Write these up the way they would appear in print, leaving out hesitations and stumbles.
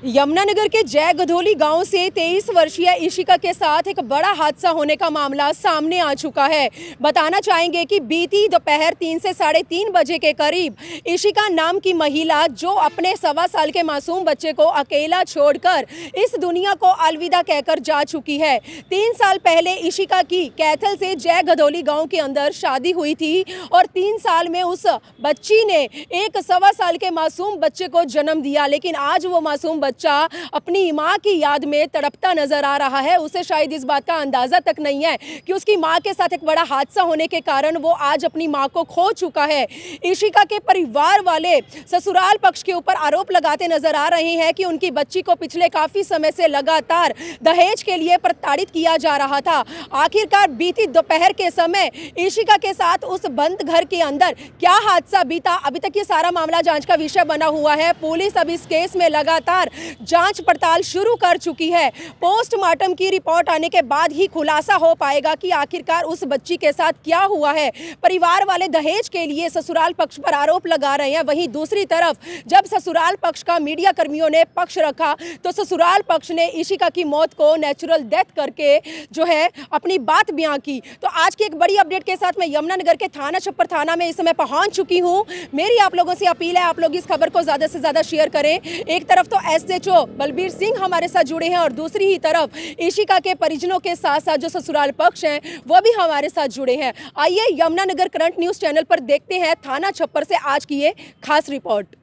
यमुनानगर के जय गधोली गांव से 23 वर्षीय इशिका के साथ एक बड़ा हादसा होने का मामला सामने आ चुका है। बताना चाहेंगे कि बीती दोपहर 3 से 3:30 बजे के करीब इशिका नाम की महिला, जो अपने 1.25 साल के मासूम बच्चे को अकेला छोड़कर इस दुनिया को अलविदा कहकर जा चुकी है। 3 साल पहले इशिका की कैथल से जय गधोली गाँव के अंदर शादी हुई थी और 3 साल में उस बच्ची ने एक 1.25 साल के मासूम बच्चे को जन्म दिया। लेकिन आज वो मासूम बच्चा अपनी मां की याद में तड़पता नजर आ रहा है। उसे शायद इस बात का अंदाजा तक नहीं है कि उसकी मां के साथ एक बड़ा हादसा होने के कारण वो आज अपनी मां को खो चुका है। इशिका के परिवार वाले ससुराल पक्ष के ऊपर आरोप लगाते नजर आ रहे हैं कि उनकी बच्ची को पिछले काफी समय से लगातार दहेज के लिए प्रताड़ित किया जा रहा था। आखिरकार बीती दोपहर के समय इशिका के साथ उस बंद घर के अंदर क्या हादसा बीता, अभी तक ये सारा मामला जांच का विषय बना हुआ है। पुलिस अब इस केस में लगातार जांच पड़ताल शुरू कर चुकी है। पोस्टमार्टम की रिपोर्ट आने के बाद ही खुलासा हो पाएगा कि आखिरकार उस बच्ची के साथ क्या हुआ है। परिवार वाले दहेज के लिए ससुराल पक्ष पर आरोप लगा रहे हैं। वहीं दूसरी तरफ जब ससुराल पक्ष का मीडिया कर्मियों ने पक्ष रखा तो ससुराल पक्ष ने इशिका की मौत को नेचुरल डेथ करके जो है अपनी बात बयां की। तो आज की एक बड़ी अपडेट के साथ मैं यमुनानगर के थाना छप्पर थाना में इस समय पहुंच चुकी हूं। मेरी आप लोगों से अपील है, आप लोग इस खबर को ज्यादा से ज्यादा शेयर करें। एक तरफ तो एसएचओ बलबीर सिंह हमारे साथ जुड़े हैं और दूसरी ही तरफ इशिका के परिजनों के साथ साथ जो ससुराल पक्ष हैं वो भी हमारे साथ जुड़े हैं। आइए यमुनानगर करंट न्यूज चैनल पर देखते हैं थाना छप्पर से आज की ये खास रिपोर्ट।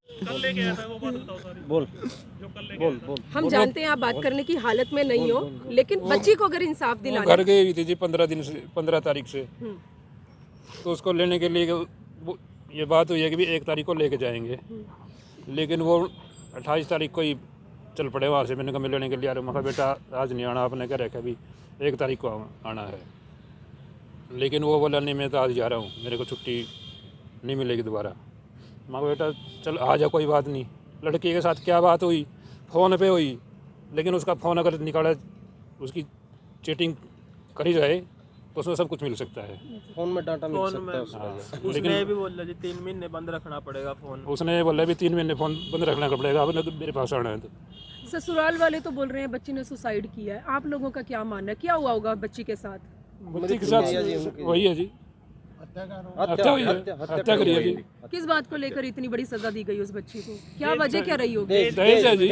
कल लेके आया था वो बात बताओ सारी। बोल जो कल लेके बोल बोल हम जानते हैं आप बात करने की हालत में नहीं हो, लेकिन बच्ची को अगर इंसाफ दिलाना। घर गई हुई थी जी 15 तारीख से। तो उसको लेने के लिए ये बात हुई है कि भी 1 तारीख को लेके जाएंगे, लेकिन वो 28 तारीख को ही चल पड़े वहाँ से। मैंने कहा मैं लेने के लिए आ रहा हूँ। मैं कहा बेटा आज नहीं आना, आपने क्या रखा अभी 1 तारीख को आना है। लेकिन वो बोला नहीं मैं तो आज जा रहा हूँ, मेरे को छुट्टी नहीं मिलेगी दोबारा। मैं कहा बेटा चल आ जा, कोई बात नहीं। लड़की के साथ क्या बात हुई, फ़ोन पे हुई, लेकिन उसका फ़ोन अगर निकाला, उसकी चीटिंग करी जाए तो उसमें सब कुछ मिल सकता है। फोन में डाटा मिल सकता है उसका। हाँ, उसने भी बोला जी 3 महीने बंद रखना पड़ेगा फोन। उसने बोला भी 3 महीने फ़ोन बंद रखना पड़ेगा, अब तो मेरे पास आना है। तो ससुराल वाले तो बोल रहे हैं बच्ची ने सुसाइड किया है। आप लोगों का क्या मानना है, क्या हुआ होगा बच्ची के साथ? बच्ची के साथ वही है जी, हत्या हुई है, हत्या करी है जी। किस बात को लेकर इतनी बड़ी सजा दी गई उस बच्ची को? क्या वजह क्या रही होगी? दहेज है जी,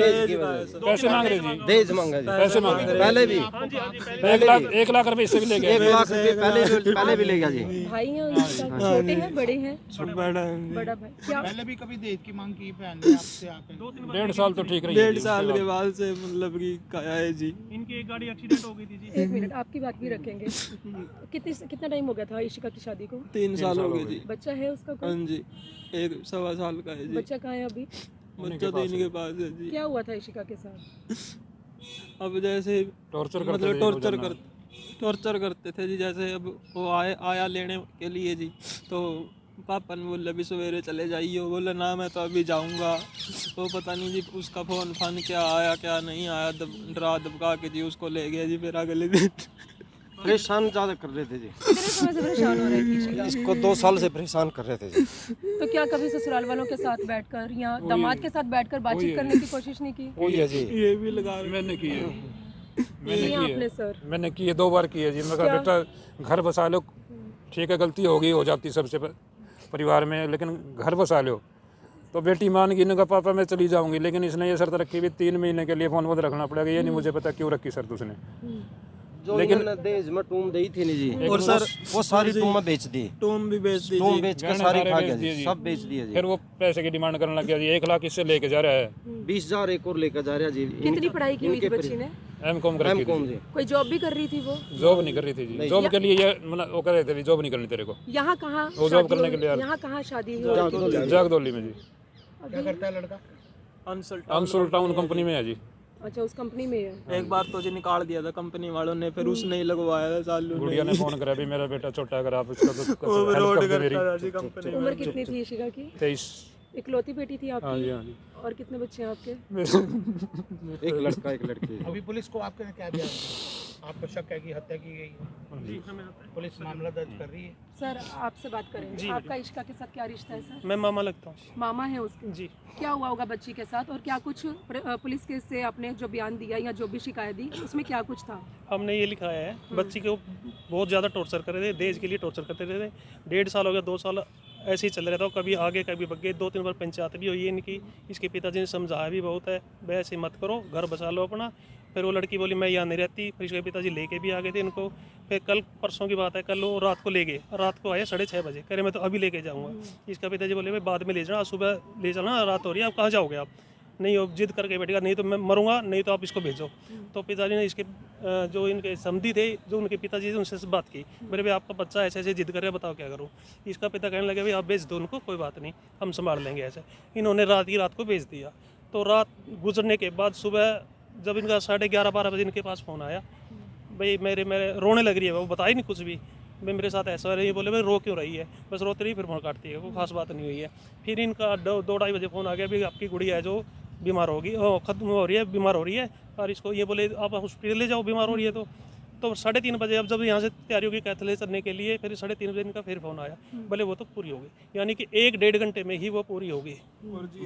पैसे मांग रहे जी, दहेज मांगा जी, पैसे मांग रहे। पहले भी 1 लाख रुपए इससे भी ले गए। 1 लाख रुपए पहले भी ले गया जी। भाई हैं उसका, छोटे हैं बड़े हैं? बड़ा भाई। क्या पहले भी कभी दहेज की मांग की बहन ने आपसे आके? 1.5 साल तो ठीक रही है। 1.5 साल के बाद से मतलब कि काया है जी। इनकी एक गाड़ी एक्सीडेंट हो गई थी जी। 1 मिनट, आपकी बात भी रखेंगे। कितना टाइम हो गया था इशिका की शादी को? 3 साल हो गए जी। बच्चा है उसका कोई? हाँ जी, 1.25 साल का है जी। बच्चा कहाँ है अभी? बच्चा तो इनके पास है जी। क्या हुआ था इशिका के साथ? अब जैसे टॉर्चर करते मतलब थे टॉर्चर करते थे जी। जैसे अब वो आया लेने के लिए जी, तो पापा ने बोला अभी सवेरे चले जाइए। बोला ना मैं तो अभी जाऊंगा। वो पता नहीं जी उसका फोन फान क्या आया क्या नहीं आया, डरा धमका के जी उसको ले गया जी। फिर अगले दिन परेशान ज्यादा कर रहे थे जी, कितने समय से परेशान हो रही थी इशिका? इसको 2 साल से परेशान कर रहे थे जी। तो क्या कभी ससुराल वालों के साथ बैठकर या दामाद के साथ बैठकर बातचीत करने की कोशिश नहीं की? वही है जी, ये भी लगा मैंने की है, नहीं आपने सर? मैंने की है 2 बार की है जी। मैं कहा बेटा घर बसा लो, ठीक है गलती होगी, हो जाती सबसे परिवार में, लेकिन घर बसा लो। तो बेटी मान गई, ने कहा पापा मैं चली जाऊंगी, लेकिन इसने ये शर्त रखी भी 3 महीने के लिए फ़ोन बंद रखना पड़ेगा। ये नहीं मुझे पता क्यों रखी शर्त उसने। जो लेकिन इन्होंने दहेज में टूम दी थी नहीं जी, और सर वो सारी टूम बेच दी। टूम भी बेच दी टूम जी। बेच के गहने सारी सारे खा बेच गया दिए जी, जी। सब बेच दिया जी। फिर वो पैसे की डिमांड करने लग गया जी। 1 लाख इससे लेके जा रहा है। 20,000 एक और लेकर जा रहा जी। कितनी पढ़ाई की हुई थी बच्ची ने? M.Com कर रखी कौन थी। जी, कोई जॉब भी कर रही थी वो? जॉब नहीं कर रही थी जी। जॉब के लिए ये वो कह रहे थे जॉब नहीं करनी तेरे को। यहाँ कहाँ वो जॉब करने के लिए यहाँ कहाँ शादी हुई? जागदौली में जी, क्या करता है लड़का? अंसुल टाउन कंपनी में है जी। अच्छा उस कंपनी में है। एक बार तो जी निकाल दिया था कंपनी वालों ने, फिर उसने ही लगवाया था चालू। गुड़िया ने फोन करा भी मेरा बेटा छोटा, अगर आप इसका तो रोड हेल्प कर दे मेरी। करता था जी कंपनी उम्र कितनी थी इशिका की? 23। इकलौती बेटी थी हाँ आपकी? जी, हाँ जी। और कितने बच्चे हैं आपके? एक लड़का एक लड़की। अभी पुलिस को आपके क्या दिया? आपको शक है कि हत्या की गई है? जी हमें लगता है। पुलिस मामला दर्ज कर रही है। सर आपसे बात करेंगे, जी, आपका इशिका के साथ क्या रिश्ता है सर? मैं मामा लगता हूँ। मामा है उसके? जी क्या हुआ होगा बच्ची के साथ, और क्या कुछ पुलिस के से आपने जो बयान दिया या जो भी शिकायत दी उसमें क्या कुछ था? हमने ये लिखाया है, बच्ची को बहुत ज़्यादा टॉर्चर कर रहे थे, दहेज के लिए टॉर्चर करते रहे थे। 1.5 साल हो गया, 2 साल ऐसे ही चल रहा था, कभी आगे कभी बग्गे। 2-3 बार पंचायत भी हुई है इनकी। इसके पिताजी ने समझाया भी बहुत है, वैसे मत करो, घर बसा लो अपना। फिर वो लड़की बोली मैं यहाँ नहीं रहती, फिर इसके पिताजी लेके भी आ गए थे इनको। फिर कल परसों की बात है, कल वो रात को ले गए, रात को आए 6:30 बजे, कह रहे मैं तो अभी लेके जाऊँगा। इसका पिताजी बोले भाई बाद में ले जाना, सुबह ले जाना, रात हो रही है, आप कहाँ जाओगे आप? नहीं, वो जिद करके बैठेगा, नहीं तो मैं मरूंगा, नहीं तो आप इसको भेजो। तो पिताजी ने इसके जो इनके समधी थे, जो उनके पिताजी थे, उनसे बात की, मेरे भाई आपका बच्चा ऐसे ऐसे जिद कर रहा है, बताओ क्या करूँ? इसका पिता कहने लगे भाई आप भेज दो उनको, कोई बात नहीं, हम संभाल लेंगे ऐसे। इन्होंने रात को भेज दिया। तो रात गुजरने के बाद सुबह जब इनका 11:30-12 बजे इनके पास फ़ोन आया, भाई मेरे रोने लग रही है, वो बताई नहीं कुछ भी, भाई मेरे साथ ऐसा हो रही है। बोले भाई रो क्यों रही है? बस रोते रही, फिर फ़ोन काटती है, कोई खास बात नहीं हुई है। फिर इनका 2-2:30 बजे फ़ोन आ गया, भाई आपकी गुड़िया है जो बीमार होगी, ख़त्म हो रही है, बीमार हो रही है, और इसको ये बोले आप हॉस्पिटल ले जाओ, बीमार हो रही है। तो 3:30 बजे अब जब यहाँ से तैयारी होगी कैथल करने के लिए, फिर 3:30 बजे इनका फिर फ़ोन आया, बोले वो तो पूरी हो गई, यानी कि 1-1.5 घंटे में ही वो पूरी हो गई।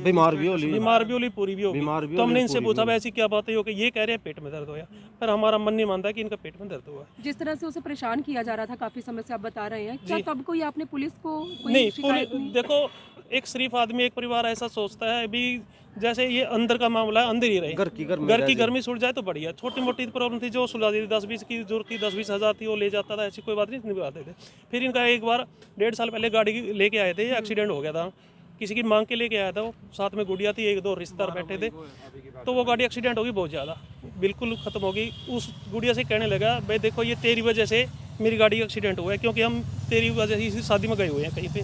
बीमार भी होली, बीमार भी होली, पूरी भी हो बीमार गई। भी तो हमने होली, इनसे पूरी पूछा भी भाई ऐसी क्या बात है, ये कह रहे हैं पेट में दर्द होया, पर हमारा मन नहीं मानता कि इनका पेट में दर्द हुआ। जिस तरह से उसे परेशान किया जा रहा था काफी समय से, आप बता रहे हैं, क्या जी। तब कोई आपने पुलिस को कोई नहीं, शिकायत नहीं? देखो एक शरीफ आदमी, एक परिवार ऐसा सोचता है अभी जैसे ये अंदर का मामला है, अंदर ही रहे, घर की गर्मी सुलझ जाए तो बढ़िया। छोटी मोटी प्रॉब्लम थी जो सुलझा दी थी, 10-20 की जरूरत थी, 10-20 हज़ार थी, वो ले जाता था, ऐसी कोई बात नहीं, निभाते थे। फिर इनका एक बार 1.5 साल पहले गाड़ी लेके आए थे, एक्सीडेंट हो गया था, किसी की मांग के लेके आया था, वो साथ में गुड़िया थी, 1-2 रिश्तेदार बैठे थे, तो वो गाड़ी एक्सीडेंट होगी, बहुत ज़्यादा बिल्कुल ख़त्म होगी। उस गुड़िया से कहने लगा भाई देखो ये तेरी वजह से मेरी गाड़ी एक्सीडेंट हुआ है, क्योंकि हम तेरी वजह से इसी शादी में गए हुए हैं कहीं पे,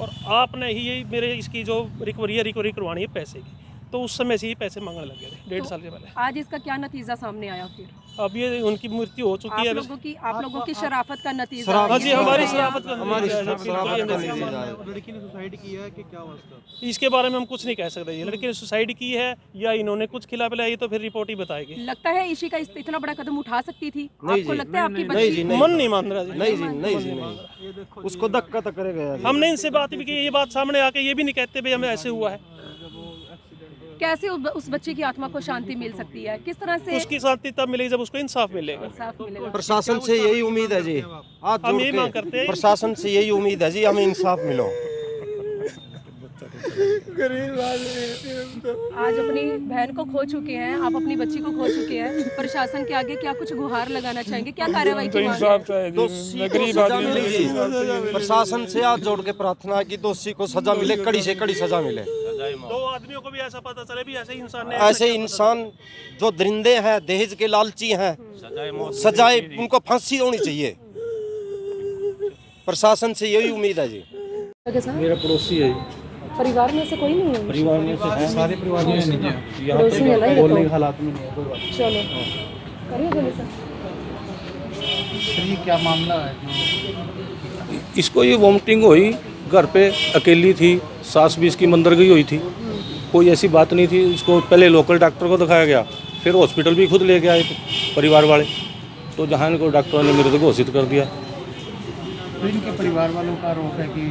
और आपने ही मेरे इसकी जो रिकवरी करवानी है पैसे की। तो उस समय से ही पैसे मांगने लगे थे 1.5 साल के पहले। आज इसका क्या नतीजा सामने आया फिर? अब ये उनकी मृत्यु हो चुकी है। आप लोगों की शराफत का नतीजा? हाँ जी, हमारी शराफत का हमारी नतीजा है। शराफत का नतीजा है। लड़की ने सुसाइड किया है कि क्या वास्ता? इसके बारे में हम कुछ नहीं कह सकते, ये लड़की ने सुसाइड की है या इन्होंने कुछ खिला पिलाया, ये तो फिर रिपोर्ट ही बताएगी। लगता है इशिका इतना बड़ा कदम उठा सकती थी? नहीं आपको जी, लगता है आपकी नहीं बच्ची? जी, नहीं। मन नहीं मान रहा जी। नहीं जी, नहीं जी, नहीं, उसको धक्का तक करेगा। हमने इनसे बात भी की, ये बात सामने आके ये भी नहीं कहते भाई हमें ऐसे हुआ है। कैसे उस बच्चे की आत्मा को शांति मिल सकती है? किस तरह से उसकी शांति तब मिलेगी जब उसको इंसाफ मिलेगा। इंसाफ मिलेगा? प्रशासन से यही उम्मीद है जी, हाथ हम जोड़ यही मांग करते के हैं। प्रशासन से यही उम्मीद है जी, हमें इंसाफ मिलो। आज अपनी बहन को खो चुके हैं, आप अपनी बच्ची को खो चुके हैं, प्रशासन के आगे क्या कुछ गुहार लगाना चाहेंगे? क्या कार्रवाई की मांग है? दोषी को सजा मिले जी, प्रशासन से हाथ जोड़ के प्रार्थना है कि दोषी को सजा मिले, कड़ी से कड़ी सजा मिले। 2 आदमियों को भी ऐसा पता चले भी ऐसे इंसान ने ऐसे इंसान जो दरिंदे हैं, दहेज के लालची हैं, सजाए उनको फांसी होनी चाहिए। प्रशासन से यही उम्मीद है जी। मेरा पड़ोसी है, परिवार में से कोई नहीं है? परिवार में से है, सारे परिवार में नहीं है, यहाँ पड़ोसी है ना ये पे बोलने तो? के हालात में नहीं है कोई बात। चलो करिए बोले सर। सर ये क्या मामला है? इसको ये वॉमिटिंग हुई, घर पे अकेली थी, सास भी इसकी मंदिर गई हुई थी, कोई ऐसी बात नहीं थी। इसको पहले लोकल डॉक्टर को दिखाया गया, फिर हॉस्पिटल भी खुद ले गए आए परिवार वाले, तो जहाँ इनको डॉक्टरों ने मृत घोषित कर दिया। तो इनके परिवार वालों का आरोप है कि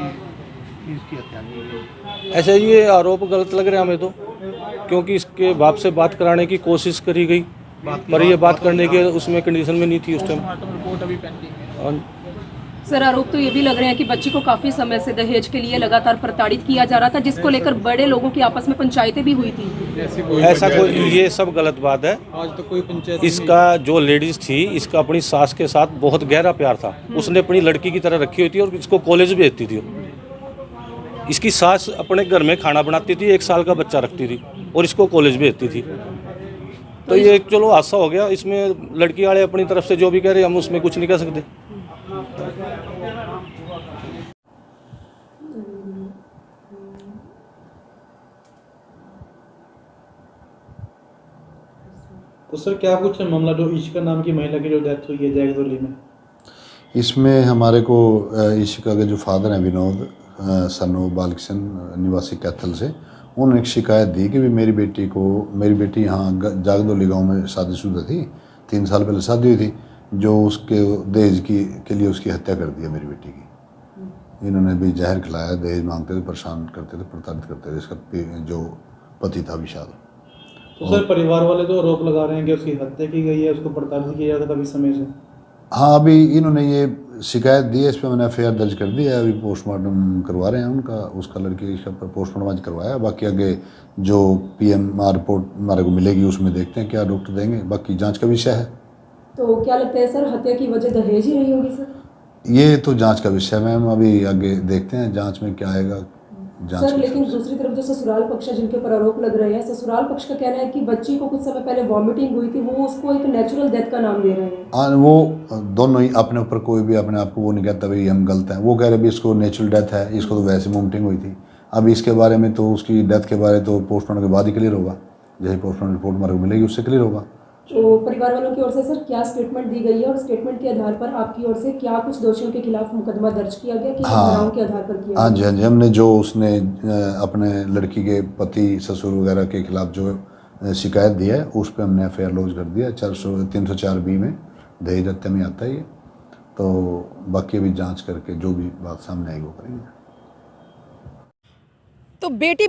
इसकी हत्या की है। ऐसे ये आरोप गलत लग रहे हैं हमें तो, क्योंकि इसके बाप से बात कराने की कोशिश करी गई, पर ये बात करने के उसमें कंडीशन में नहीं थी उस टाइम। रिपोर्ट अभी पेंडिंग है। सर आरोप तो ये भी लग रहे हैं कि बच्ची को काफी समय से दहेज के लिए लगातार प्रताड़ित किया जा रहा था, जिसको लेकर बड़े लोगों की आपस में पंचायतें भी हुई थी। ऐसा कोई, ये सब गलत बात है। आज तो कोई पंचायत इसका जो लेडीज थी, इसका अपनी सास के साथ बहुत गहरा प्यार था, उसने अपनी लड़की की तरह रखी हुई थी और इसको कॉलेज भेजती थी। इसकी सास अपने घर में खाना बनाती थी, 1 साल का बच्चा रखती थी और इसको कॉलेज भेजती थी। तो ये चलो हादसा हो गया, इसमें लड़की वाले अपनी तरफ से जो भी कह रहे हम उसमें कुछ नहीं कर सकते। तो सर क्या कुछ है मामला जो इशिका नाम की महिला की जो डेथ हुई है जैगदोली में? इसमें हमारे को इशिका के जो फादर हैं विनोद सनो बालकिशन निवासी कैथल से, उन्होंने एक शिकायत दी कि भी मेरी बेटी यहाँ जागदोली गांव में शादीशुदा थी, 3 साल पहले शादी हुई थी, जो उसके दहेज के लिए उसकी हत्या कर दी है मेरी बेटी की। इन्होंने भी जहर खिलाया, दहेज मांगते थे, परेशान करते थे, प्रताड़ित करते थे। इसका जो पति था विशाल। तो सर परिवार वाले तो आरोप लगा रहे हैं कि उसकी हत्या की गई है, उसको प्रताड़ित किया जाता था काफ़ी समय से। हाँ, अभी इन्होंने ये शिकायत दी है, इस पर मैंने एफआईआर दर्ज कर दी है। अभी पोस्टमार्टम करवा रहे हैं उनका, उसका लड़की का पोस्टमार्टम आज करवाया। बाकी आगे जो पीएमआर रिपोर्ट हमारे को मिलेगी उसमें देखते हैं क्या डॉक्टर देंगे, बाकी जांच का विषय है। तो क्या लगता है सर, हत्या की वजह दहेज ही रही होगी सर? ये तो जांच का विषय है मैम, अभी आगे देखते हैं जांच में क्या आएगा। सर लेकिन दूसरी तरफ जो ससुराल पक्ष है जिनके ऊपर आरोप लग रहे हैं, ससुराल पक्ष का कहना है कि बच्ची को कुछ समय पहले वॉमिटिंग हुई थी, वो उसको एक नेचुरल डेथ का नाम दे रहे हैं। हाँ, वो दोनों ही अपने ऊपर, कोई भी अपने आप को वो नहीं कहता भाई हम गलत हैं। वो कह रहे भी इसको नेचुरल डेथ है, इसको तो वैसे वॉमिटिंग हुई थी। अब इसके बारे में तो उसकी डेथ के बारे तो पोस्टमार्टम के बाद ही क्लियर होगा, जैसे पोस्टमार्टम रिपोर्ट हमारे को मिलेगी उससे क्लियर होगा। तो परिवार वालों की ओर से सर क्या स्टेटमेंट दी गई है, और स्टेटमेंट के आधार पर आपकी ओर से क्या कुछ दोषियों के खिलाफ मुकदमा दर्ज किया गया कि धाराओं के आधार पर किया? हाँ जी, हाँ जी, हमने जो उसने अपने लड़की के पति ससुर वगैरह के खिलाफ जो शिकायत दी है उस पर हमने एफआईआर लॉन्च कर दिया। 304B में दहेज हत्या में आता है ये। तो बाकी अभी जांच करके जो भी बात सामने आएगी वो करेंगे। तो बेटी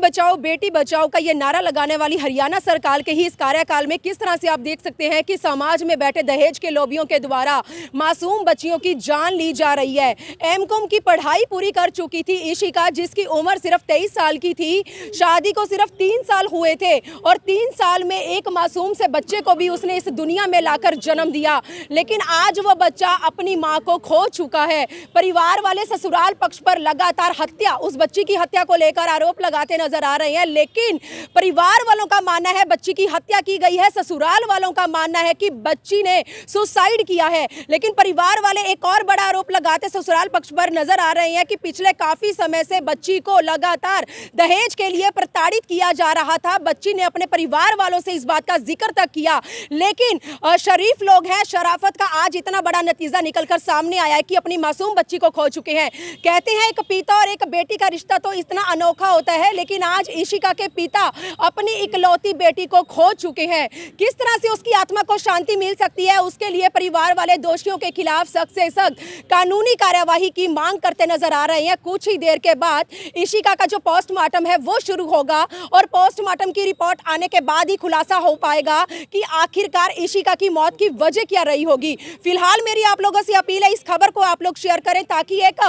बचाओ का ये नारा लगाने वाली हरियाणा सरकार के ही इस कार्यकाल में किस तरह से आप देख सकते हैं कि समाज में बैठे दहेज के लोभियों के द्वारा मासूम बच्चियों की जान ली जा रही है। एमकॉम की पढ़ाई पूरी कर चुकी थी इशिका, जिसकी उम्र सिर्फ 23 साल की थी। शादी को सिर्फ 3 साल हुए थे और 3 साल में एक मासूम से बच्चे को भी उसने इस दुनिया में लाकर जन्म दिया, लेकिन आज वह बच्चा अपनी माँ को खो चुका है। परिवार वाले ससुराल पक्ष पर लगातार हत्या, उस बच्ची की हत्या को लेकर आरोप लगाते नजर आ रहे हैं, लेकिन परिवार वालों का मानना है बच्ची की हत्या की गई है, ससुराल वालों का मानना है कि बच्ची ने सुसाइड किया है। लेकिन परिवार वाले एक और बड़ा आरोप लगाते ससुराल पक्ष पर नजर आ रहे हैं कि पिछले काफी समय से बच्ची को लगातार दहेज के लिए प्रताड़ित किया जा रहा था। बच्ची ने अपने परिवार वालों से इस बात का जिक्र तक किया, लेकिन शरीफ लोग हैं, शराफत का आज इतना बड़ा नतीजा निकलकर सामने आया है कि अपनी मासूम बच्ची को खो चुके हैं। कहते हैं एक पिता और एक बेटी का रिश्ता तो इतना अनोखा होता है, लेकिन आज इशिका के पिता अपनी इकलौती बेटी को खो चुके हैं। किस तरह से उसकी आत्मा को शांति मिल सकती है, उसके लिए परिवार वाले दोषियों के खिलाफ सख्त से सख्त कानूनी कार्यवाही की मांग करते नजर आ रहे हैं। कुछ ही देर के बाद इशिका का जो पोस्टमार्टम है वो शुरू होगा और पोस्टमार्टम की रिपोर्ट आने के बाद ही खुलासा हो पाएगा कि आखिरकार इशिका की मौत की वजह क्या रही होगी। फिलहाल मेरी आप लोगों से अपील है, इस खबर को आप लोग शेयर करें ताकि एक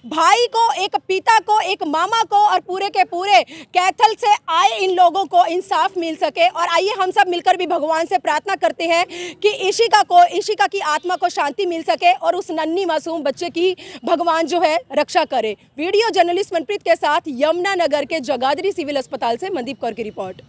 भाई को, एक पिता को, एक मामा को और पूरे के पूरे कैथल से आए इन लोगों को इंसाफ मिल सके। और आइए हम सब मिलकर भी भगवान से प्रार्थना करते हैं कि इशिका की आत्मा को शांति मिल सके और उस नन्ही मासूम बच्चे की भगवान जो है रक्षा करे। वीडियो जर्नलिस्ट मनप्रीत के साथ यमुनानगर के जगाधरी सिविल अस्पताल से मनदीप कौर की रिपोर्ट।